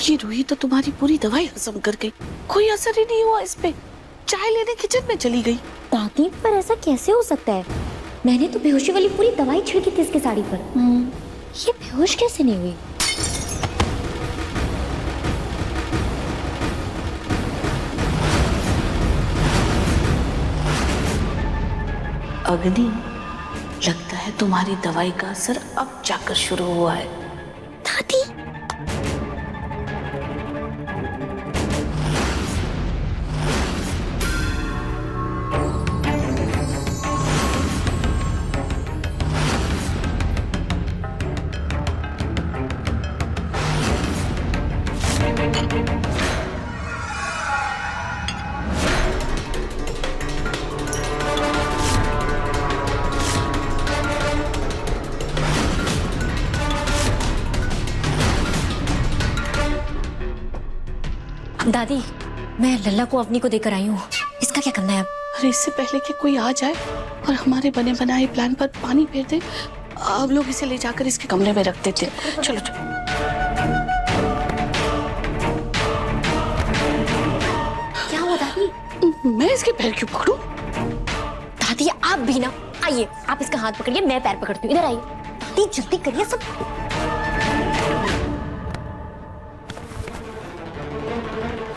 ये रूही तो तुम्हारी पूरी दवाई हजम कर गई, कोई असर ही नहीं हुआ इस पे। चाय लेने किचन में चली गई। दादी, पर ऐसा कैसे हो सकता है? मैंने तो बेहोशी वाली पूरी दवाई छिड़की थी इसकी साड़ी पर। ये बेहोश कैसे नहीं हुई? अग्नि, लगता है तुम्हारी दवाई का असर अब जाकर शुरू हुआ है। दादी, दादी, मैं लल्ला को अवनी को देकर आई हूँ। इसका क्या करना है अब? अरे इससे पहले कि कोई आ जाए और हमारे बने बनाए प्लान पर पानी फेर दे, अब लोग इसे ले जाकर इसके कमरे में रख देते। चलो चलो। क्या हुआ दादी? मैं इसके पैर क्यों पकड़ूं? दादी, आप भी ना आइए, आप इसका हाथ पकड़िए, मैं पैर पकड़ती हूँ। इधर आइए दादी, जल्दी करिए सब।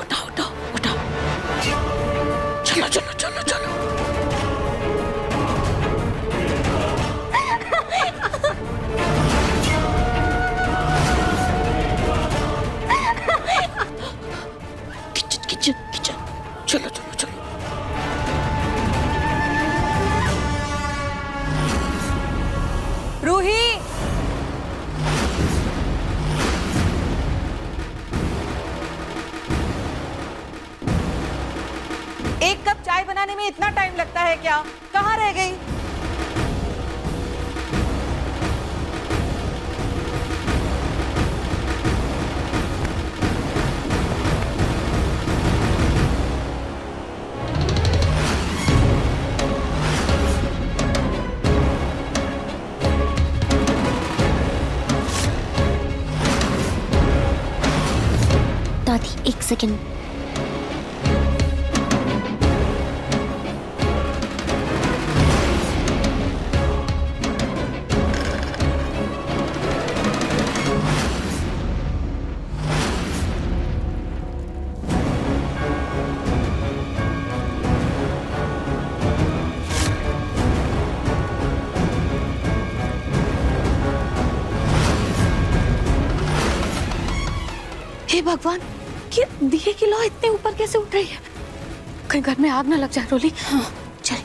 उठाओ उठाओ उठाओ। चलो चलो चलो चलो। Kitchen kitchen kitchen. चलो चलो चलो। रूही, एक कप चाय बनाने में इतना टाइम लगता है क्या? कहाँ रह गई? दादी, एक सेकंड। हे भगवान, ये दिए की लौ इतने ऊपर कैसे उठ रही है? कहीं घर में आग ना लग जाए रोली। हाँ, चल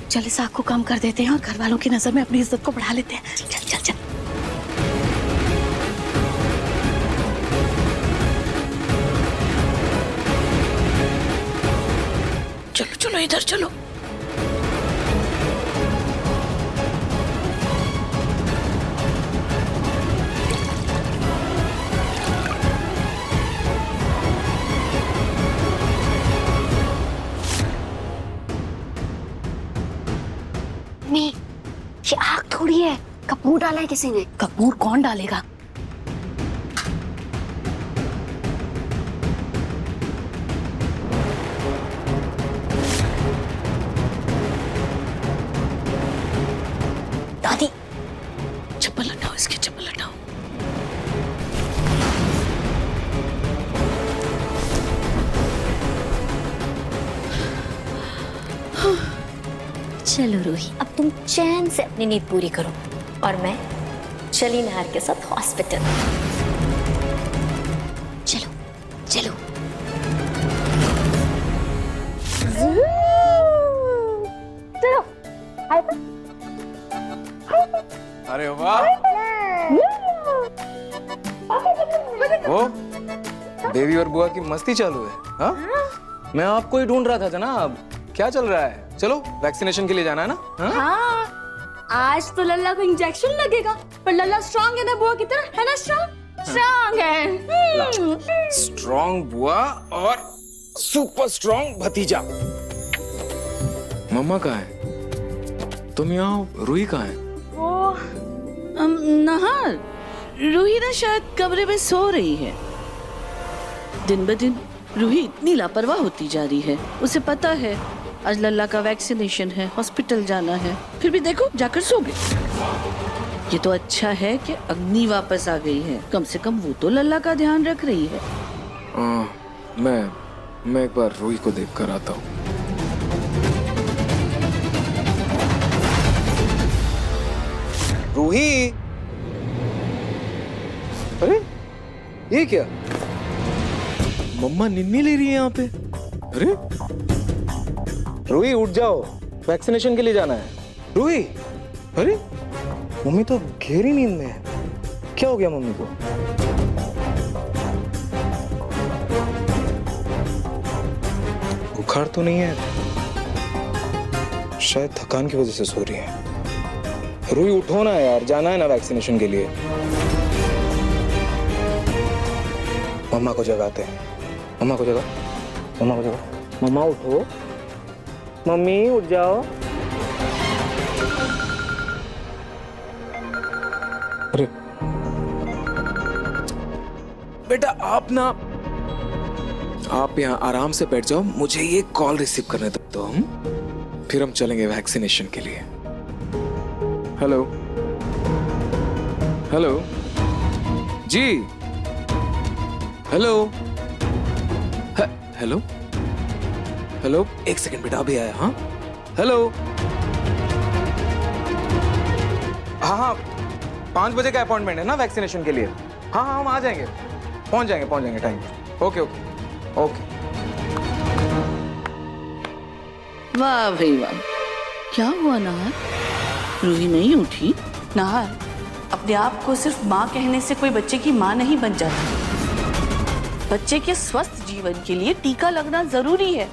चल इस आग को कम कर देते हैं और घर वालों की नजर में अपनी इज्जत को बढ़ा लेते हैं। चल चल चल। चलो चलो इधर चलो। नहीं, ये आग थोड़ी है, कपूर डाला है किसी ने। कपूर कौन डालेगा? दादी, चप्पल हटाओ, इसकी चप्पल हटाओ। चलो रूही, अब तुम चैन से अपनी नींद पूरी करो और मैं चली नाहर के साथ हॉस्पिटल। चलो चलो। चलो। अरे वाह, वो बेबी और बुआ की मस्ती चालू है। हाँ, मैं आपको ही ढूंढ रहा था जनाब। क्या चल रहा है? चलो वैक्सीनेशन के लिए जाना है ना? हाँ, आज तो लल्ला को इंजेक्शन लगेगा, पर लल्ला स्ट्रांग है ना बुआ की तरह, है ना? स्ट्रांग है। स्ट्रॉन्ग बुआ और सुपर स्ट्रॉन्ग भतीजा। मम्मा कहाँ है? तुम यहाँ, रूही कहाँ है? वो नहार, रूही ना शायद कमरे में सो रही है। दिन ब दिन रूही इतनी लापरवाह होती जा रही है। उसे पता है आज लल्ला का वैक्सीनेशन है, हॉस्पिटल जाना है, फिर भी देखो जाकर सो गई। ये तो अच्छा है कि अग्नि वापस आ गई है, कम से कम वो तो लल्ला का ध्यान रख रही है। मैं एक बार रूही को देख कर आता हूँ। रूही, अरे ये क्या? मम्मा निन्नी ले रही है यहाँ पे। अरे रूही उठ जाओ, वैक्सीनेशन के लिए जाना है। रूही, अरे मम्मी तो गहरी नींद में है। क्या हो गया मम्मी को? बुखार तो नहीं है, शायद थकान की वजह से सो रही है। रूही उठो ना यार, जाना है ना वैक्सीनेशन के लिए। मम्मा को जगाते हैं। मम्मा को जगा, मम्मा को जगा। मम्मा उठो, मम्मी उठ जाओ। अरे बेटा आप यहाँ आराम से बैठ जाओ, मुझे ये कॉल रिसीव करने दो फिर हम चलेंगे वैक्सीनेशन के लिए। हेलो हेलो जी, हेलो हेलो हेलो, एक सेकंड बेटा, अभी आया। हाँ हेलो, हाँ 5 बजे का अपॉइंटमेंट है ना वैक्सीनेशन के लिए। हाँ हम आ जाएंगे, पहुंच जाएंगे टाइम। Okay okay okay. वाह भाई वाह, क्या हुआ नाहर? रूही नहीं उठी? नाहर, अपने आप को सिर्फ माँ कहने से कोई बच्चे की माँ नहीं बन जाती। बच्चे के स्वस्थ जीवन के लिए टीका लगना जरूरी है,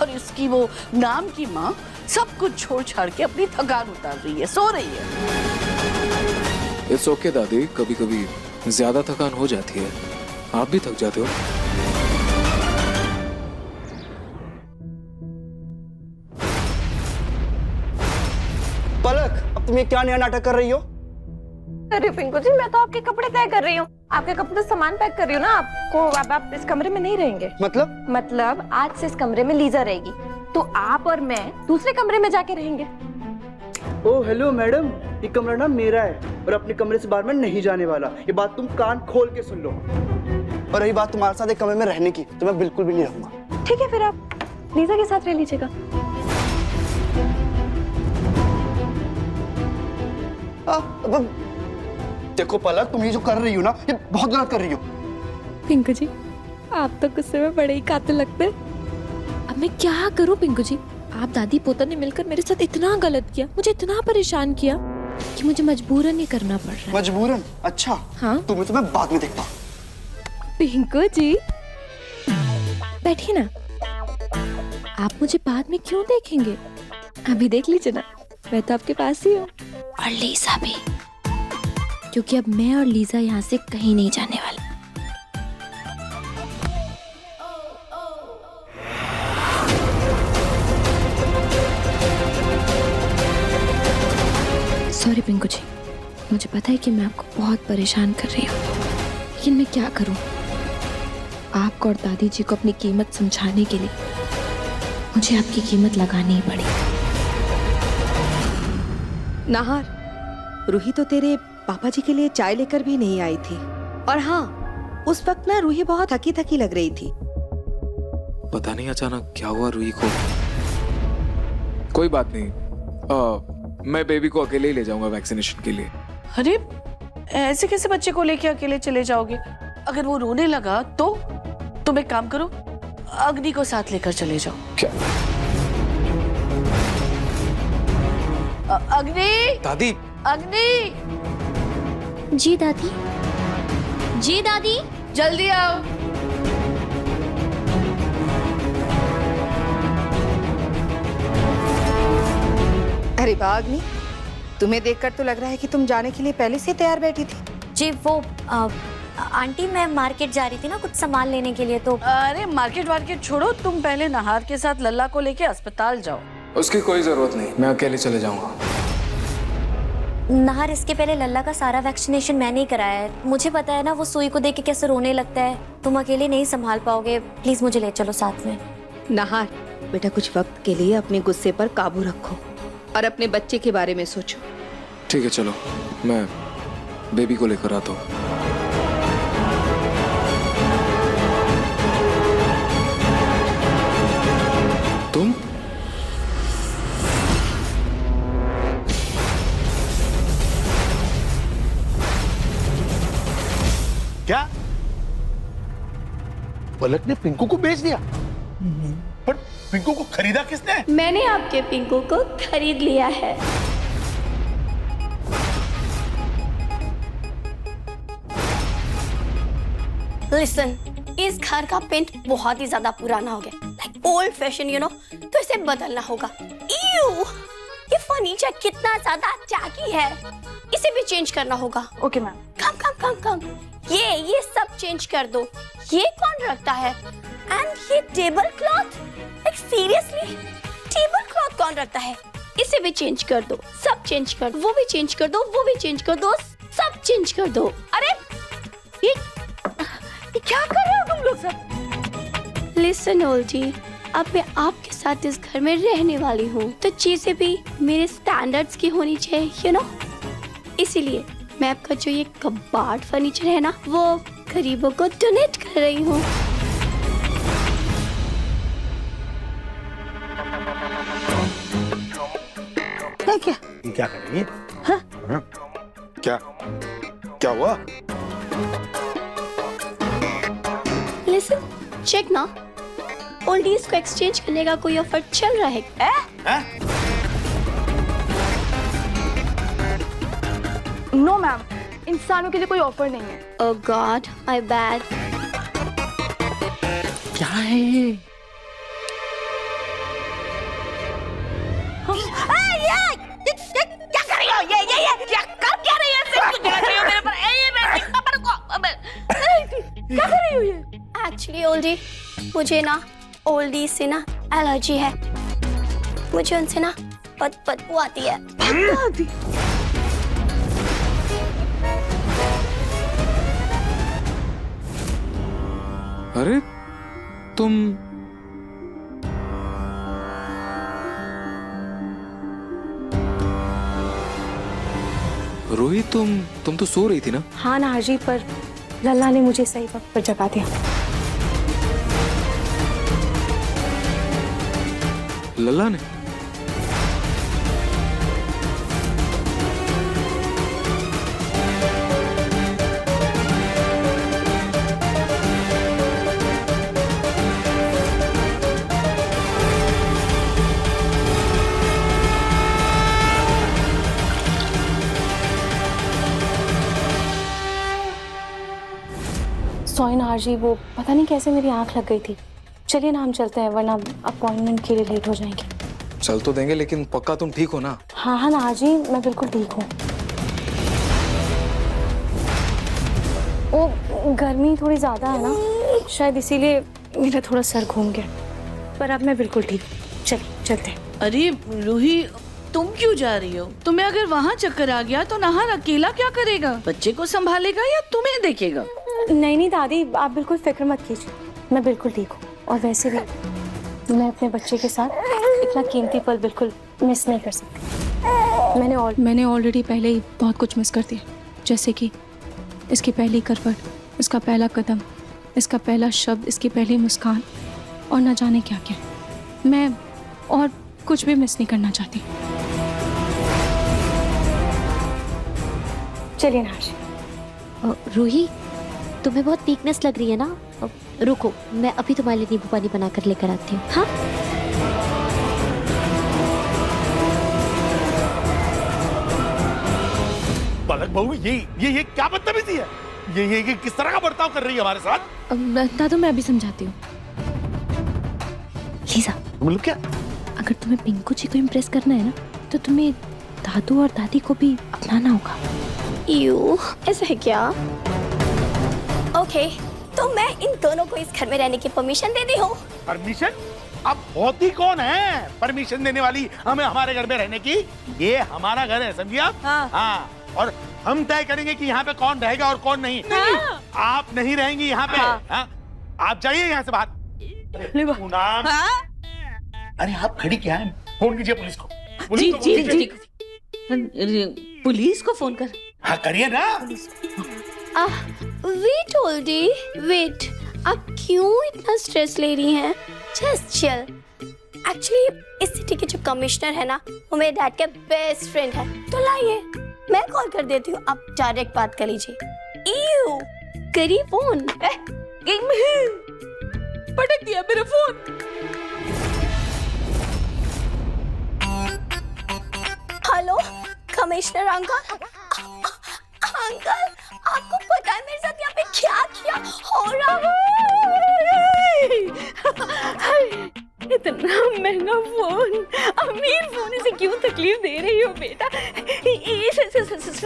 और इसकी वो नाम की माँ सब कुछ छोड़ छाड़ के अपनी थकान उतार रही है, सो रही है। इट्स ओके दादी, कभी कभी ज्यादा थकान हो जाती है, आप भी थक जाते हो। पलक, अब तुम ये क्या नया नाटक कर रही हो? अरे पिंकू जी, मैं तो आपके कपड़े तय कर रही हूँ, आपके कपड़े सामान पैक कर रही हूँ ना। आपको अब आप इस कमरे में नहीं रहेंगे। मतलब आज से इस कमरे में लीजा रहेगी, तो आप और मैं दूसरे कमरे में जाके रहेंगे। ओह हेलो मैडम, ये कमरा ना मेरा है और अपने कमरे से बाहर मैं नहीं जाने वाला। ये बात तुम कान खोल के सुन लो। और रही बात तुम्हारे साथ एक कमरे में रहने की, तो मैं बिल्कुल भी नहीं रहूंगा। ठीक है, फिर आप लीजा के साथ रह लीजिएगा। देखो पलक, तुम ये जो कर रही हो ना, ये बहुत गलत कर रही हो। पिंकू जी, आप तो गुस्से में बड़े ही कातिल लगते हैं। अब मैं क्या करूं पिंकू जी? आप दादी पोता ने मिलकर मेरे साथ इतना गलत किया, मुझे इतना परेशान किया कि मुझे मजबूरन ही करना पड़ रहा है। मजबूरन? अच्छा हाँ, तुम्हें तो मैं बाद में देखता हूँ। पिंकू जी बैठिए ना। आप मुझे बाद में क्यों देखेंगे? अभी देख लीजिए ना, मैं तो आपके पास ही हूँ। और लीजा भी, क्योंकि अब मैं और लीजा यहाँ से कहीं नहीं जाने वाले। सॉरी पिंकू जी, मुझे पता है कि मैं आपको बहुत परेशान कर रही हूँ, लेकिन मैं क्या करूँ? आपको और दादी जी को अपनी कीमत समझाने के लिए मुझे आपकी कीमत लगानी ही पड़ी। नाहर, रूही तो तेरे पापा जी के लिए चाय लेकर भी नहीं आई थी। और हाँ, उस वक्त ना रूही बहुत थकी थकी लग रही थी। पता नहीं अचानक क्या हुआ रूही को। कोई बात नहीं, मैं बेबी को अकेले ही ले जाऊंगा वैक्सीनेशन के लिए। अरे ऐसे कैसे बच्चे को लेके अकेले चले जाओगे? अगर वो रोने लगा तो तुम एक काम करो, अग्नि को साथ लेकर चले जाओ। क्या? अग्नि! दादी! अग्नि! जी दादी। जी दादी, जल्दी आओ। अरे वाह अग्नि, तुम्हें देखकर तो लग रहा है कि तुम जाने के लिए पहले से तैयार बैठी थी। जी वो आंटी, मैं मार्केट जा रही थी ना कुछ सामान लेने के लिए, तो अरे मार्केट छोड़ो, तुम पहले नाहर के साथ लल्ला को लेके अस्पताल जाओ। उसकी कोई जरूरत नहीं, मैं अकेले चले जाऊंगा। नाहर, इसके पहले लल्ला का सारा वैक्सीनेशन मैंने ही कराया है। मुझे पता है ना वो सुई को देख के कैसे रोने लगता है। तुम अकेले नहीं संभाल पाओगे, प्लीज मुझे ले चलो साथ में। नाहर बेटा, कुछ वक्त के लिए अपने गुस्से पर काबू रखो और अपने बच्चे के बारे में सोचो। ठीक है, चलो मैं बेबी को लेकर आता हूँ। तुम क्या पलक ने पिंकू को बेच दिया? पर पिंकू को खरीदा किसने? मैंने आपके पिंकू को खरीद लिया है। लिसन, इस घर का पेंट बहुत ही ज्यादा पुराना हो गया, like old fashion you know, तो इसे बदलना होगा। ईयू, ये फर्नीचर कितना ज्यादा टैकी है, इसे भी चेंज करना होगा। Okay ma'am. कम कम कम कम, ये सब चेंज कर दो। ये कौन रखता है? एंड ये table cloth, like seriously table cloth कौन रखता है? इसे भी चेंज कर दो, सब चेंज कर दो, वो भी चेंज कर दो, वो भी चेंज कर दो, सब चेंज कर दो। अरे ये क्या कर रहे हो तुम लोग सब? लिसन ओल्डी, अब मैं आपके साथ इस घर में रहने वाली हूँ, तो चीजें भी मेरे स्टैंडर्ड्स की होनी चाहिए यू नो। इसीलिए मैं आपका जो ये कबाड़ फर्नीचर है ना, वो गरीबों को डोनेट कर रही हूँ। क्या ये क्या कर रही है? हाँ? क्या हुआ? लिसन, चेक ना, ओल्डीज को एक्सचेंज करने का कोई ऑफर चल रहा है? नो मैम, इंसानों के लिए कोई ऑफर नहीं है। ओह गॉड, माय बैड। क्या है ये? क्या कर रही हो? ये क्या कर क्या रही है? सिर्फ कुछ रही हो मेरे पर। ये पापा को क्या कर रही हो ये? एक्चुअली ओल्डी, मुझे ना ओल्डी से ना एलर्जी है। मुझे उनसे ना बदबू आती है। अरे तुम रोहित, तुम तो सो रही थी ना? हाँ नाहर जी, पर लल्ला ने मुझे सही वक्त पर जगा दिया। लल्ला ने? सॉरी नाहर जी, वो पता नहीं कैसे मेरी आंख लग गई थी। चलिए ना हम चलते हैं, वरना अपॉइंटमेंट के लिए लेट हो जाएंगे। चल तो देंगे, लेकिन पक्का तुम ठीक हो ना? हाँ हाँ नाहर जी, मैं बिल्कुल ठीक हूँ। वो गर्मी थोड़ी ज़्यादा है ना, शायद इसीलिए मेरा थोड़ा सर घूम गया, पर अब मैं बिल्कुल ठीक हूँ। चलिए चलते हैं। अरे रूही, तुम क्यों जा रही हो? तुम्हें अगर वहाँ चक्कर आ गया तो नाहर अकेला क्या करेगा? बच्चे को संभालेगा या तुम्हें देखेगा? नहीं नहीं दादी, आप बिल्कुल फिक्र मत कीजिए, मैं बिल्कुल ठीक हूँ। और वैसे भी मैं अपने बच्चे के साथ इतना कीमती पल बिल्कुल मिस नहीं कर सकती। मैंने ऑलरेडी पहले ही बहुत कुछ मिस कर दिया, जैसे कि इसकी पहली करवट, इसका पहला कदम, इसका पहला शब्द, इसकी पहली मुस्कान, और न जाने क्या क्या। मैं और कुछ भी मिस नहीं करना चाहती। चलिए नाहर। रूही, तुम्हें बहुत वीकनेस लग रही है ना? रुको, मैं अभी तुम्हारे लिए नींबू पानी बना कर लेकर आती हूँ। हाँ, पलक बहू, ये क्या बदतमीजी है? ये किस तरह का बर्ताव कर रही है हमारे साथ? दादू मैं अभी समझाती हूँ। लीजा, मतलब क्या? अगर तुम्हें पिंकू जी को इम्प्रेस करना है ना, तो तुम्हें दादू और दादी को भी अपनाना होगा। यू, ऐसा है क्या? ओके, तो मैं इन दोनों को इस घर में रहने की परमिशन दे दी हूँ। परमिशन? अब होती कौन है परमिशन देने वाली हमें हमारे घर में रहने की? ये हमारा घर है, समझिए आप? हाँ। और हम तय करेंगे कि यहाँ पे कौन रहेगा और कौन नहीं। आप नहीं रहेंगी यहाँ पे। हाँ? आप जाइए यहाँ से बाहर। पूनम, अरे आप खड़ी क्या है? फोन कीजिए पुलिस को। जी जी जी, पुलिस को फोन कर। हाँ करिए ना। वेट ओल्डी, वेट, आप क्यों इतना स्ट्रेस ले रही हैं? Just chill. एक्चुअली इस सिटी के जो कमिश्नर है ना, वो मेरे डैड के बेस्ट फ्रेंड है। तो लाइए, मैं कॉल कर देती हूँ, आप डायरेक्ट बात कर लीजिए। ईयू, करिए फोन। पटक दिया मेरा phone. Hello commissioner uncle. Uncle, आपको पता है मेरे साथ यहाँ पे क्या क्या हो रहा है? इतना महंगा फोन, अमीर फोन, इसे क्यों तकलीफ दे रही हो बेटा?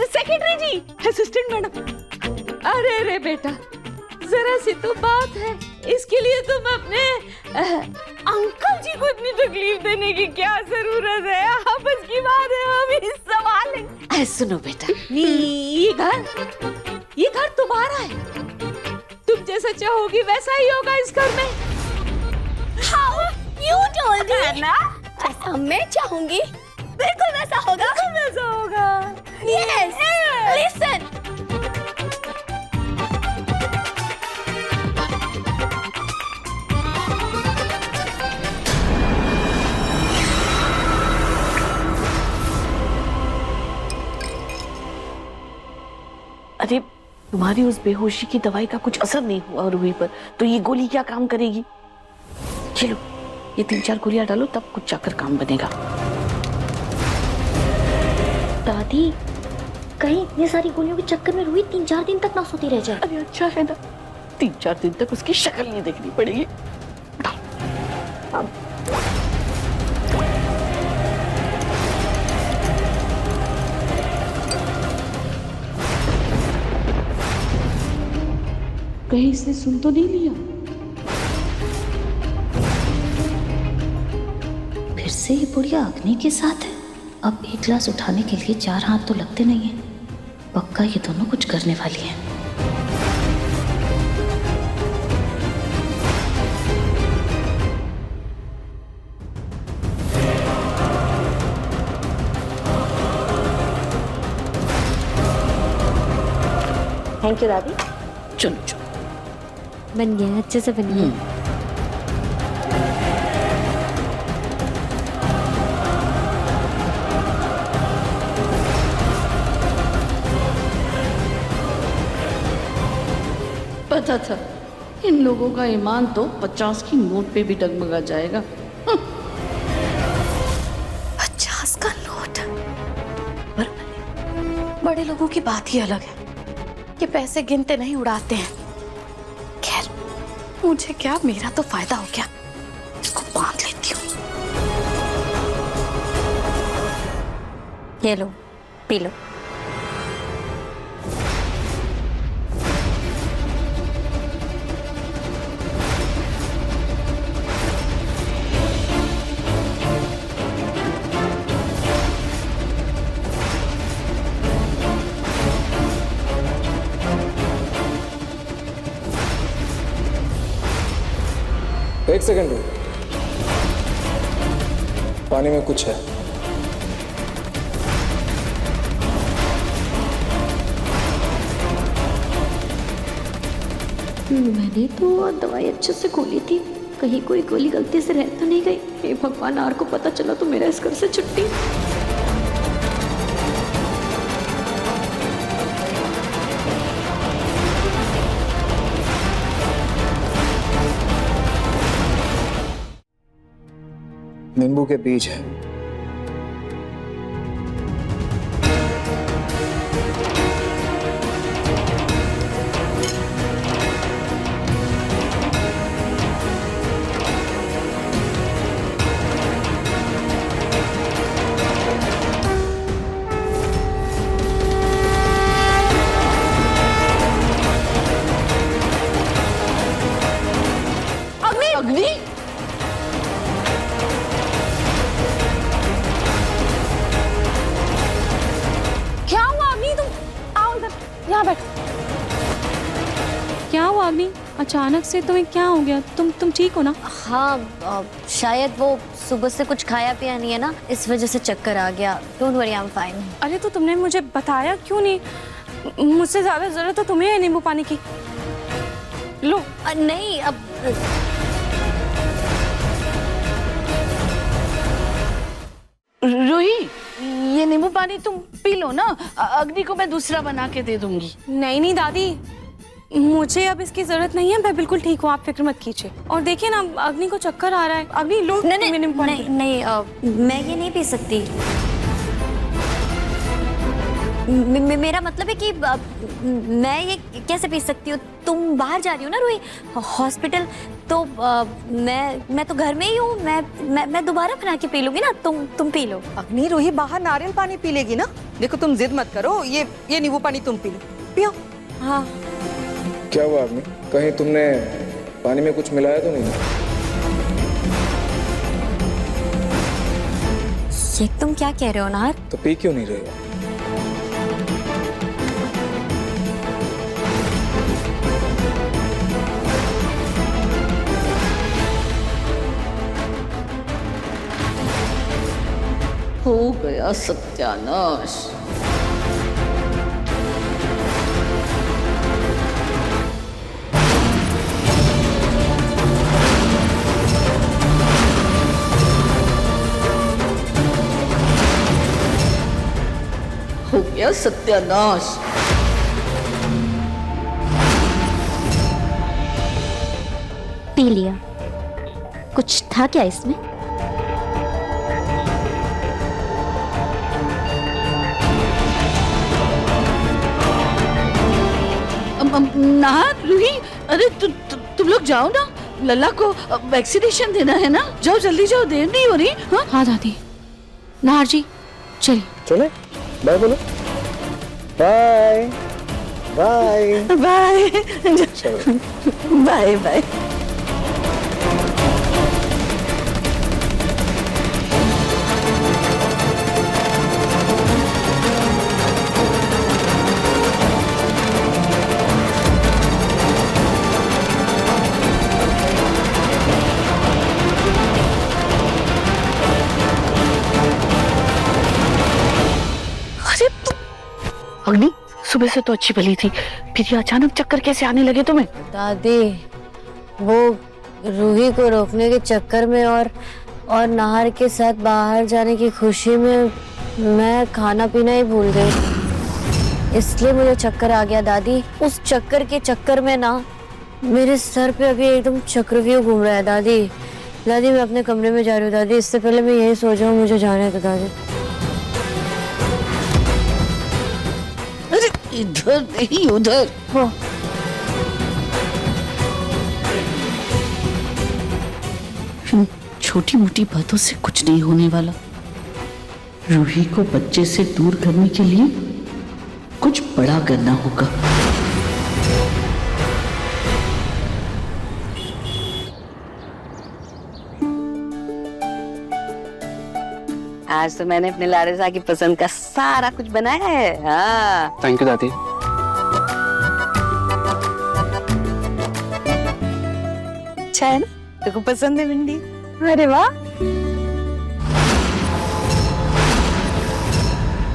सेक्रेटरी जी, असिस्टेंट मैडम। अरे बेटा, जरा सी तो बात है, इसके लिए तुम अपने अंकल जी को इतनी तकलीफ देने की क्या जरूरत है? आपस की बात है, हम ही संभालेंगे। सुनो बेटा, ये घर तुम्हारा है। तुम जैसा चाहोगी वैसा ही होगा इस घर में। How you told me? जैसा मैं चाहूंगी बिल्कुल वैसा होगा। Yes, listen. अरे तुम्हारी उस बेहोशी की दवाई का कुछ असर नहीं हुआ रूही पर, तो ये गोली क्या काम करेगी? चलो ये 3-4 गोलियां डालो, तब कुछ जाकर काम बनेगा। दादी, कहीं इतनी सारी गोलियों के चक्कर में रूही 3-4 दिन तक ना सोती रह जाए। अरे अच्छा है ना, 3-4 दिन तक उसकी शक्ल नहीं देखनी पड़ेगी। कहीं इसने सुन तो नहीं लिया? फिर से ये बुढ़िया अग्नि के साथ है। अब एक गिलास उठाने के लिए 4 हाथ तो लगते नहीं है। पक्का ये दोनों कुछ करने वाली हैं। थैंक यू दादी। चलो चलो, बन गया, अच्छे से बन गया। पता था इन लोगों का ईमान तो 50 की नोट पे भी डगमगा जाएगा। 50 का नोट? पर बड़े लोगों की बात ही अलग है, ये पैसे गिनते नहीं उड़ाते हैं। खैर मुझे क्या, मेरा तो फायदा हो गया, इसको बांध लेती हूँ। ये लो, पी लो। एक सेकंड, पानी में कुछ है। मैंने तो दवाई अच्छे से खोली थी, कहीं कोई गोली गलती से रह तो नहीं गई। हे भगवान, आर को पता चला तो मेरा इस घर से छुट्टी। नींबू के बीज है। अग्नि, क्या हुआ अग्नि? तुम आओ इधर, यहाँ बैठ। क्या हुआ अग्नि? अचानक से तुम्हें क्या हो गया? तुम ठीक हो ना? हाँ शायद वो सुबह से कुछ खाया पिया नहीं है ना, इस वजह से चक्कर आ गया। Don't worry, I am fine. अरे तो तुमने मुझे बताया क्यों नहीं? मुझसे ज्यादा जरूरत तो तुम्हें है नींबू पानी की। लो। नहीं अब रूही, ये नींबू पानी तुम पी लो ना, अग्नि को मैं दूसरा बना के दे दूंगी। नहीं दादी, मुझे अब इसकी जरूरत नहीं है, मैं बिल्कुल ठीक हूँ, आप फिक्र मत कीजिए। और देखिए ना, अग्नि को चक्कर आ रहा है। अग्नि लो। नहीं मैं ये नहीं पी सकती। मेरा मतलब है कि मैं ये कैसे पी सकती हूँ? तुम बाहर जा रही हो ना रूही, हॉस्पिटल, तो मैं तो घर में ही हूँ। मैं दोबारा बना के पी लूंगी ना, तुम पी लो। अग्नि, रूही बाहर नारियल पानी पी लेगी ना। देखो तुम जिद मत करो, ये नींबू पानी तुम पी लो, पियो। हाँ। क्या हुआ अग्नि? कहीं तुमने पानी में कुछ मिलाया तो नहीं? ये तुम क्या कह रहे हो नार? तो पी क्यों नहीं रहे हो? हो गया सत्यानाश। हो गया सत्यानाश। पी लिया। कुछ था क्या इसमें? नाहर, रूही, अरे तुम लोग जाओ ना, लल्ला को वैक्सीनेशन देना है ना। जाओ जल्दी जाओ, देर नहीं हो रही। हाँ दादी। नाहर जी चलिए। चले, बाय बोलो। Bye bye bye bye bye. Agni, सुबह से तो अच्छी भली थी, फिर ये अचानक चक्कर कैसे आने लगे तुम्हें? दादी, वो रूही को रोकने के चक्कर में और नाहर के साथ बाहर जाने की खुशी में मैं खाना पीना ही भूल गई, इसलिए मुझे चक्कर आ गया दादी। उस चक्कर के चक्कर में ना मेरे सर पे अभी एकदम चक्रव्यूह घूम रहा है दादी। दादी मैं अपने कमरे में जा रही हूँ दादी, इससे पहले मैं यही सोच रहा हूँ, मुझे जाने दो दादी। इधर नहीं उधर। छोटी मोटी बातों से कुछ नहीं होने वाला। रूही को बच्चे से दूर करने के लिए कुछ बड़ा करना होगा। आज तो मैंने अपने लाडोसा की पसंद का सारा कुछ बनाया है। हाँ। थैंक यू दादी। अच्छा है ना? तेको पसंद है भिंडी? अरे वाह,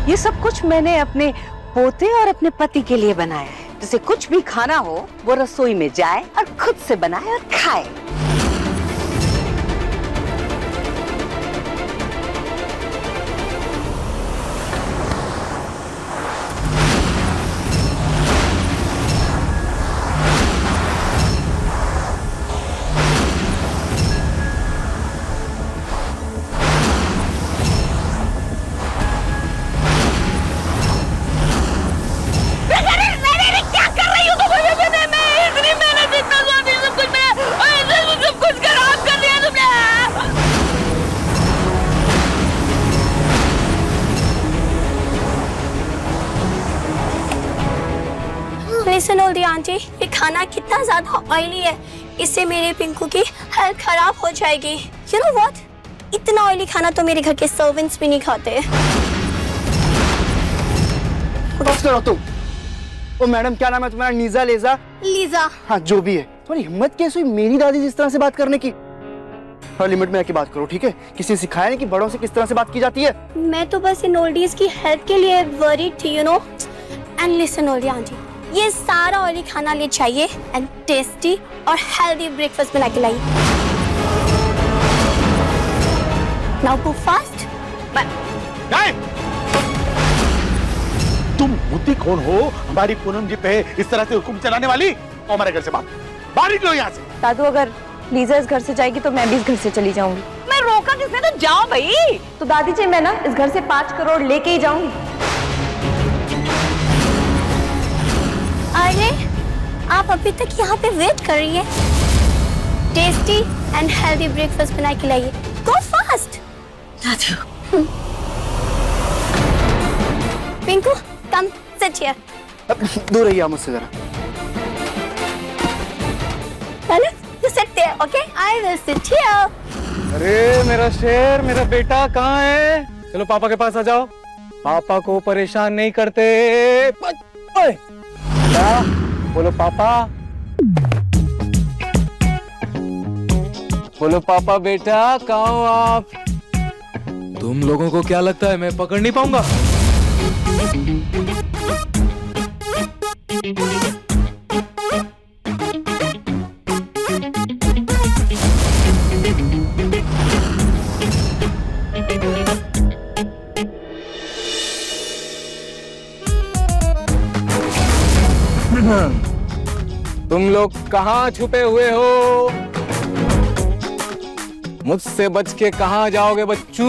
ये सब कुछ मैंने अपने पोते और अपने पति के लिए बनाया है। जिसे कुछ भी खाना हो वो रसोई में जाए और खुद से बनाए और खाए। लिसन ऑल दी आंटी, ये खाना कितना ज्यादा ऑयली है, इससे मेरे पिंकू की हेल्थ खराब हो जाएगी। यू नो व्हाट, इतना ऑयली खाना तो मेरे घर के सर्वेंट्स भी नहीं खाते। बस करो तुम। ओ मैडम, क्या नाम है तुम्हारा? नीजा, लेजा? लीजा। हाँ, जो भी है। तुम्हारी हिम्मत कैसे हुई मेरी दादी जिस तरह से बात करने की? और लिमिट में आके बात करो, ठीक है? किसी ने सिखाया नहीं कि बड़ों से किस तरह से बात की जाती है? मैं तो बस इन ओल्डीज की हेल्थ के लिए वरीड थी, you know. And listen Oldi aunty, ये सारा ऑयली खाना ले चाहिए एंड टेस्टी और हेल्दी ब्रेकफास्ट बना के लाइए। Now go fast. तुम बुद्धि कौन हो हमारी पूनम जी पे इस तरह से हुक्म चलाने वाली? तो हमारे घर से बाहर निकलो यहाँ से। दादू, अगर लीजा इस घर से जाएगी तो मैं भी इस घर से चली जाऊंगी। मैं रोका किसने? तो जाओ भाई। तो दादी जी, मैं ना इस घर से 5 करोड़ लेके ही जाऊंगी। अरे, आप अभी तक यहाँ पे वेट कर रही है? टेस्टी एंड हेल्दी ब्रेकफास्ट बना के लाइए। गो fast. Pinku, come sit here. दूर रहिए मुझसे जरा। You sit there, okay? I will sit here. अरे मेरा शेर, मेरा बेटा कहाँ है? चलो पापा के पास आ जाओ। पापा को परेशान नहीं करते। ओए, क्या? बोलो पापा। बोलो पापा बेटा, कहाँ हो आप? तुम लोगों को क्या लगता है मैं पकड़ नहीं पाऊंगा? तुम लोग कहाँ छुपे हुए हो? मुझसे बच के कहाँ जाओगे बच्चू?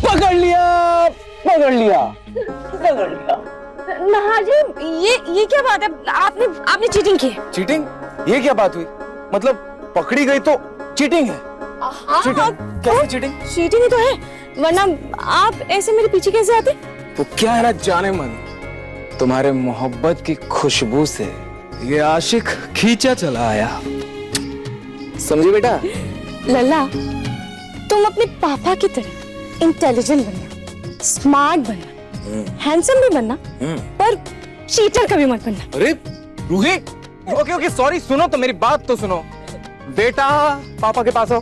पकड़ लिया, पकड़ लिया, पकड़ लिया। नहार जी, ये क्या बात है? आपने चीटिंग की? चीटिंग? ये क्या बात हुई? मतलब पकड़ी गई तो चीटिंग है? चीटिंग? कैसे चीटिंग? चीटिंग ही तो है, वरना आप ऐसे मेरे पीछे कैसे आते? तो क्या है ना जाने मन, तुम्हारे मोहब्बत की खुशबू से ये आशिक खींचा चला आया। समझी बेटा? लल्ला, तुम अपने पापा की तरह इंटेलिजेंट बनना, स्मार्ट बनना, हैंडसम भी बनना, पर चीटर कभी मत बनना। अरे रूही, ओके ओके सॉरी, सुनो तो मेरी बात तो सुनो। बेटा पापा के पास आओ।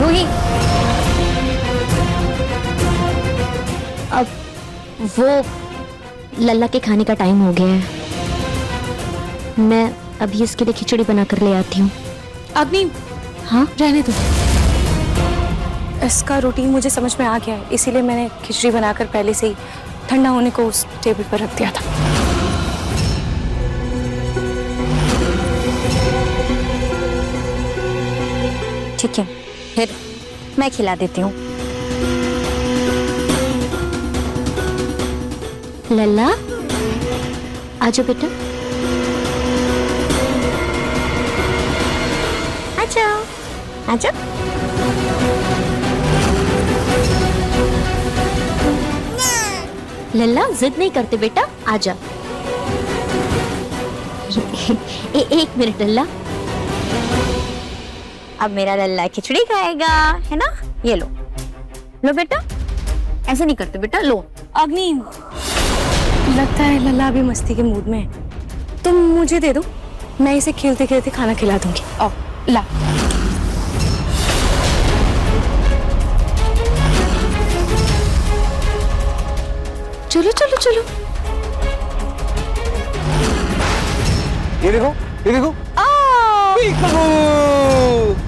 रूही, अब वो लल्ला के खाने का टाइम हो गया है। मैं अभी इसके लिए खिचड़ी बना कर ले आती हूँ। अग्नि, हाँ रहने दो। इसका रूटीन मुझे समझ में आ गया है, इसीलिए मैंने खिचड़ी बनाकर पहले से ही ठंडा होने को उस टेबल पर रख दिया था। ठीक है, फिर मैं खिला देती हूँ। लल्ला, आजो बेटा, आजो, आजो। लल्ला जिद नहीं करते बेटा, आजा। एक मिनट लल्ला, अब मेरा लल्ला खिचड़ी खाएगा, है ना? ये लो, लो बेटा, ऐसे नहीं करते बेटा, लो। अग्नि, लगता है लल्ला अभी मस्ती के मूड में है। तुम मुझे दे दो, मैं इसे खेलते खेलते खाना खिला दूंगी। आओ, ला। चलो चलो चलो। ये देखो, ये देखो। पीकू!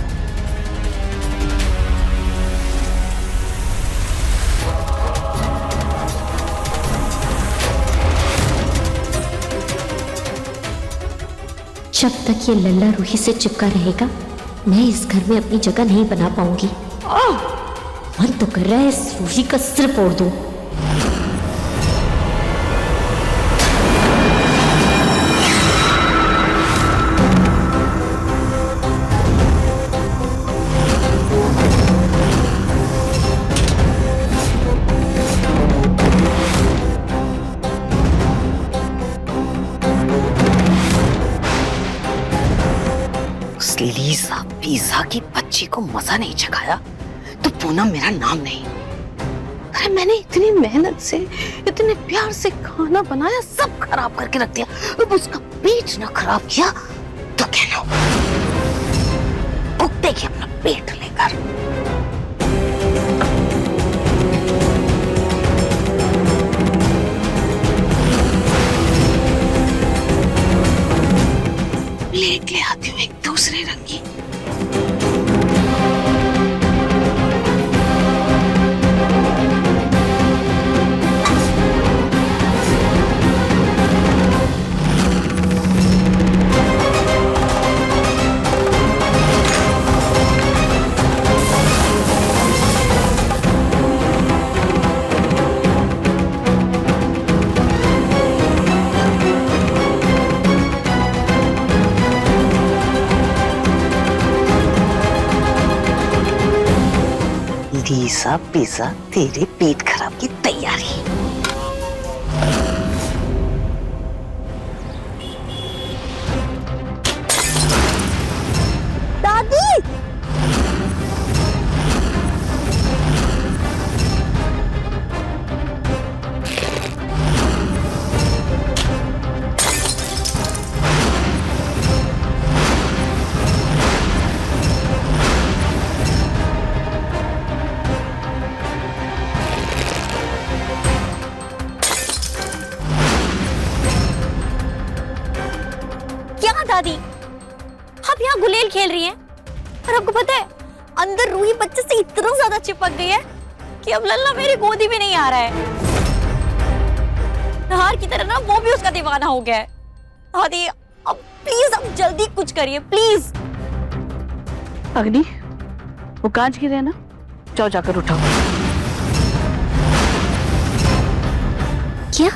जब तक ये लल्ला रूही से चिपका रहेगा, मैं इस घर में अपनी जगह नहीं बना पाऊंगी। मन तो कर रहा है इस रूही का सिर फोड़ दूं। लीजा पिज़्ज़ा की बच्ची को मजा नहीं चखाया तो पूनम मेरा नाम नहीं। अरे मैंने इतनी मेहनत से इतने प्यार से खाना बनाया, सब खराब करके रख दिया। अब उसका पेट ना खराब किया तो कहना कुत्ते अपना पेट लेकर। लेके आती हूँ एक दूसरे रंग की। लीजा पिज़्ज़ा तेरे पेट खराब की तैयारी। दादी दादी आप यहाँ गुलेल खेल रही हैं और आपको पता है अंदर रूही बच्चे से इतना ज्यादा चिपक गई है कि अब लल्ला मेरी गोदी में नहीं आ रहा है। नहार की तरह ना वो भी उसका दीवाना हो गया है। दादी अब प्लीज अब जल्दी कुछ करिए प्लीज। अग्नि वो कांच गिरे ना, जाओ जाकर उठाओ। क्या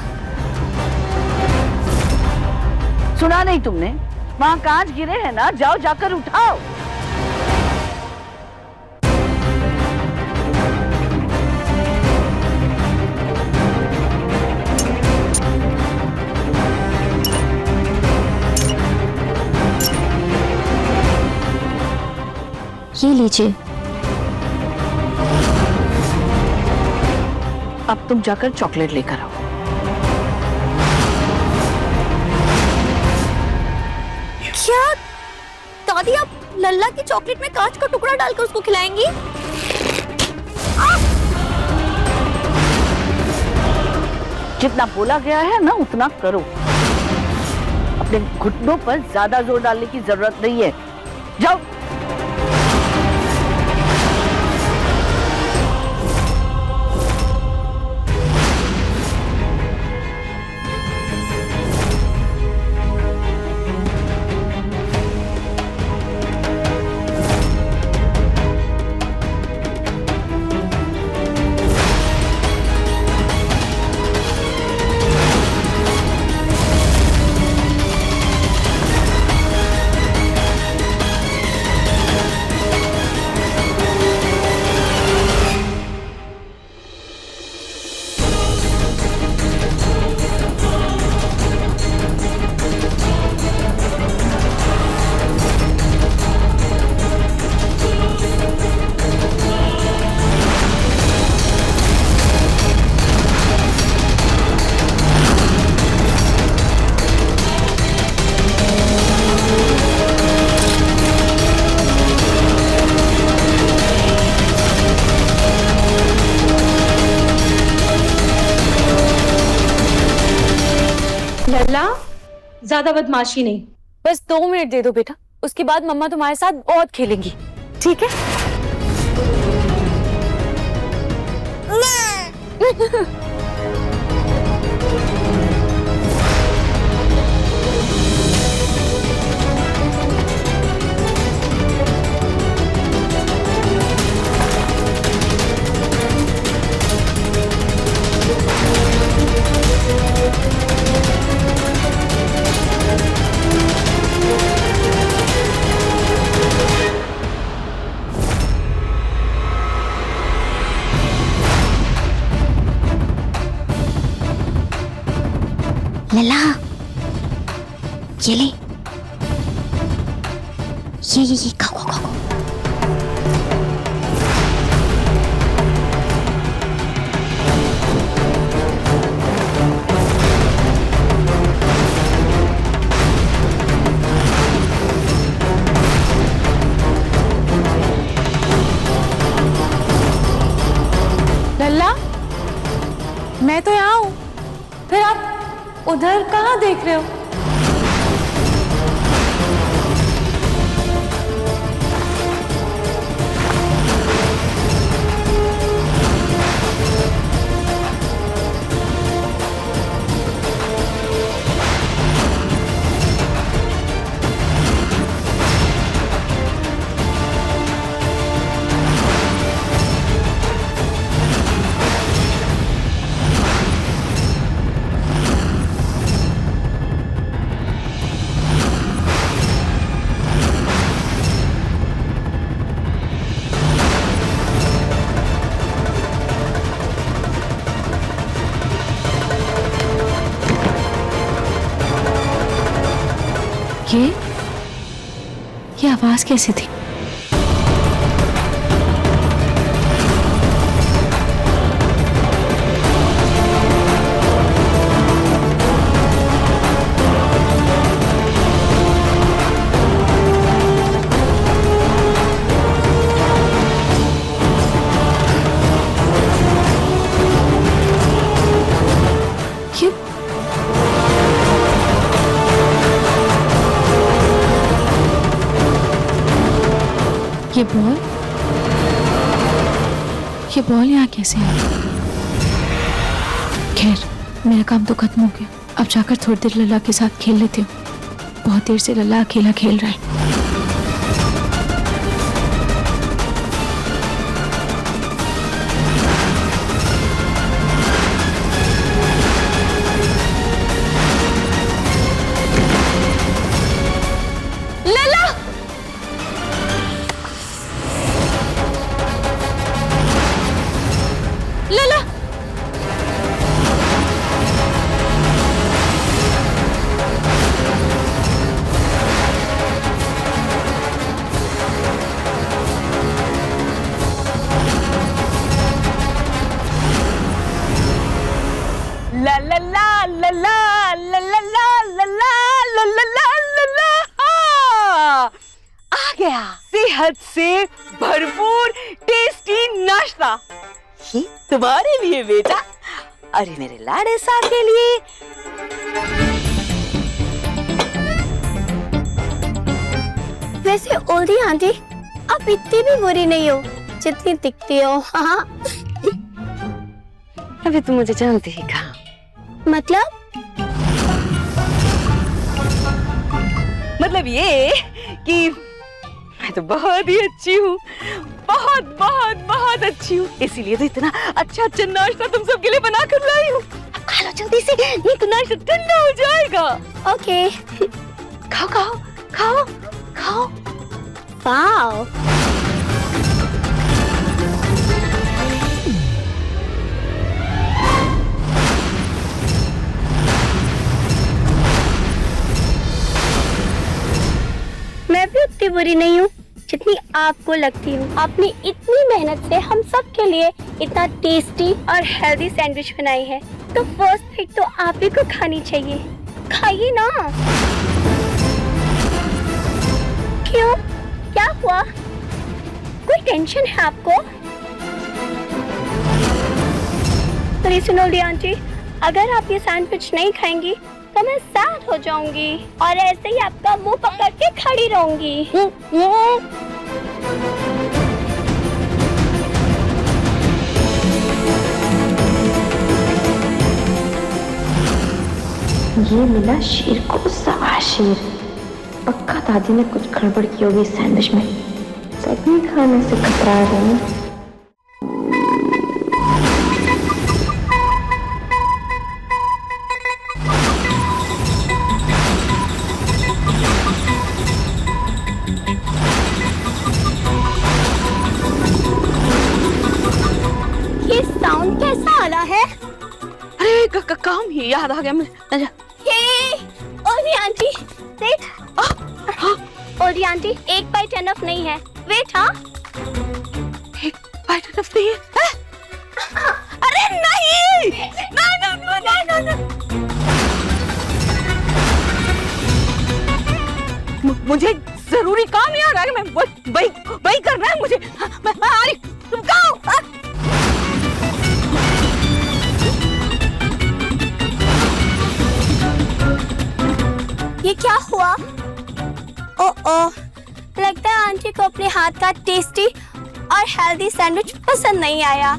सुना नहीं तुमने? वहां कांच गिरे हैं ना, जाओ जाकर उठाओ। ये लीजिए। अब तुम जाकर चॉकलेट लेकर आओ। क्या दादी आप लल्ला की चॉकलेट में कांच का टुकड़ा डालकर उसको खिलाएंगी? जितना बोला गया है ना उतना करो। अपने घुटनों पर ज्यादा जोर डालने की जरूरत नहीं है। जाओ। लल्ला ज्यादा बदमाशी नहीं, बस 2 मिनट दे दो बेटा, उसके बाद मम्मा तुम्हारे साथ बहुत खेलेंगी, ठीक है? लला, ये ले, ये खाओ खाओ खाओ। लल्ला, मैं तो यहाँ हूँ, फिर आप उधर कहाँ देख रहे हो? ये आवाज कैसी थी? ये बॉल यहाँ कैसे है? खैर, मेरा काम तो खत्म हो गया। अब जाकर थोड़ी देर लल्ला के साथ खेल लेती हूँ। बहुत देर से लल्ला अकेला खेल रहा है। सेहत से भरपूर टेस्टी नाश्ता ये तुम्हारे लिए बेटा, अरे मेरे लाडे सा के लिए। वैसे ओल्डी आंटी, आप इतनी भी बुरी नहीं हो जितनी दिखती हो। हाँ, अभी तुम मुझे जानती ही कहाँ। मतलब ये कि मैं तो बहुत ही अच्छी हूँ, बहुत बहुत बहुत अच्छी हूँ, इसीलिए तो इतना अच्छा अच्छा नाश्ता तुम सबके लिए बना कर लाई हूँ। खा लो जल्दी से, नहीं तो नाश्ता ठंडा हो जाएगा। ओके, खाओ खाओ खाओ खाओ। वाओ, मैं भी उतनी बुरी नहीं हूँ जितनी आपको लगती हूँ। आपने इतनी मेहनत से हम सब के लिए इतना टेस्टी और हेल्दी सैंडविच बनाई है, तो फर्स्ट पिक तो आप ही को खानी चाहिए। खाइए ना। क्यों, क्या हुआ? कोई टेंशन है आपको? तो सुनो डी आंटी, अगर आप ये सैंडविच नहीं खाएंगी तो मैं सैड हो जाऊंगी और ऐसे ही आपका मुंह पकड़ के खड़ी रहूंगी। ये मिला शेर को सवा शेर। पक्का दादी ने कुछ गड़बड़ की होगी इस सैंडविच में, सभी खाने से कतरा रहे हैं। ये साउंड कैसा आ रहा है? अरे काम ही याद आ गया मुझे। ये नहीं आंटी, वेट। ओल्डी आंटी, एक बाइट एनफ नहीं है। वेट। हाँ, एक बाइट एनफ नहीं है? अरे नहीं, ना ना ना ना ना ना। मुझे जरूरी काम याद आ रहा है, मैं वही करना है मुझे। मैं आ रही, तुम कहाँ हो? ये क्या हुआ? ओह, लगता है आंटी को अपने हाथ का टेस्टी और हेल्दी सैंडविच पसंद नहीं आया।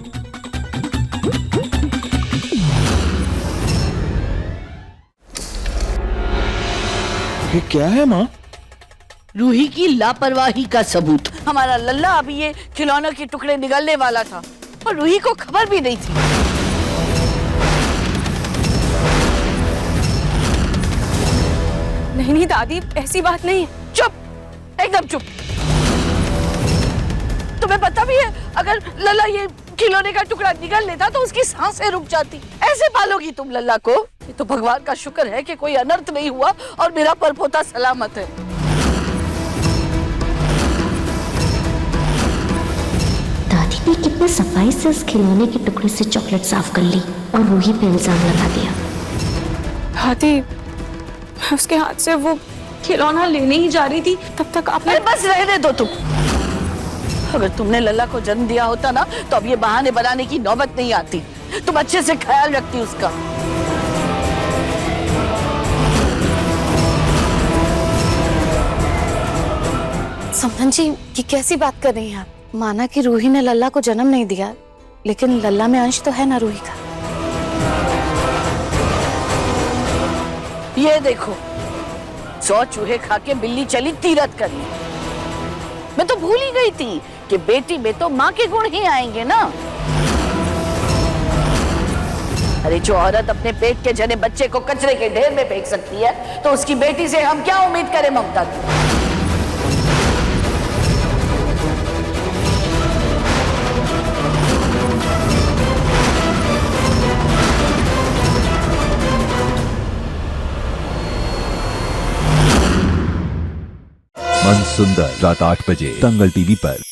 ये क्या है माँ? रूही की लापरवाही का सबूत। हमारा लल्ला अभी ये खिलौनों के टुकड़े निगलने वाला था और रूही को खबर भी नहीं थी। नहीं दादी, ऐसी बात नहीं है। चुप, एकदम चुप। तुम्हें पता भी है अगर लल्ला ये खिलौने का टुकड़ा निगल लेता तो उसकी सांसें रुक जाती। ऐसे पालोगी तुम लल्ला को? ये तो भगवान का शुक्र है कि कोई अनर्थ नहीं हुआ और मेरा परपोता सलामत है। दादी ने कितने सफाई से उस खिलौने के टुकड़े से चॉकलेट साफ कर ली और रूही पे इल्जाम लगा दिया। दादी, मैं उसके हाथ से वो खिलौना लेने ही जा रही थी, तब तक आपने। बस रहने दो तुम। अगर तुमने लल्ला को जन्म दिया होता ना तो अब ये बहाने बनाने की नौबत नहीं आती। तुम अच्छे से ख्याल रखती उसका। समधन जी, ये कैसी बात कर रही हैं आप? माना कि रूही ने लल्ला को जन्म नहीं दिया, लेकिन लल्ला में अंश तो है ना रूही का। ये देखो, 100 चूहे खा के बिल्ली चली तीरथ करने। मैं तो भूल ही गई थी कि बेटी में तो माँ के गुण ही आएंगे ना। अरे जो औरत अपने पेट के जने बच्चे को कचरे के ढेर में फेंक सकती है तो उसकी बेटी से हम क्या उम्मीद करें ममता की? मन सुंदर रात 8 बजे दंगल टीवी पर।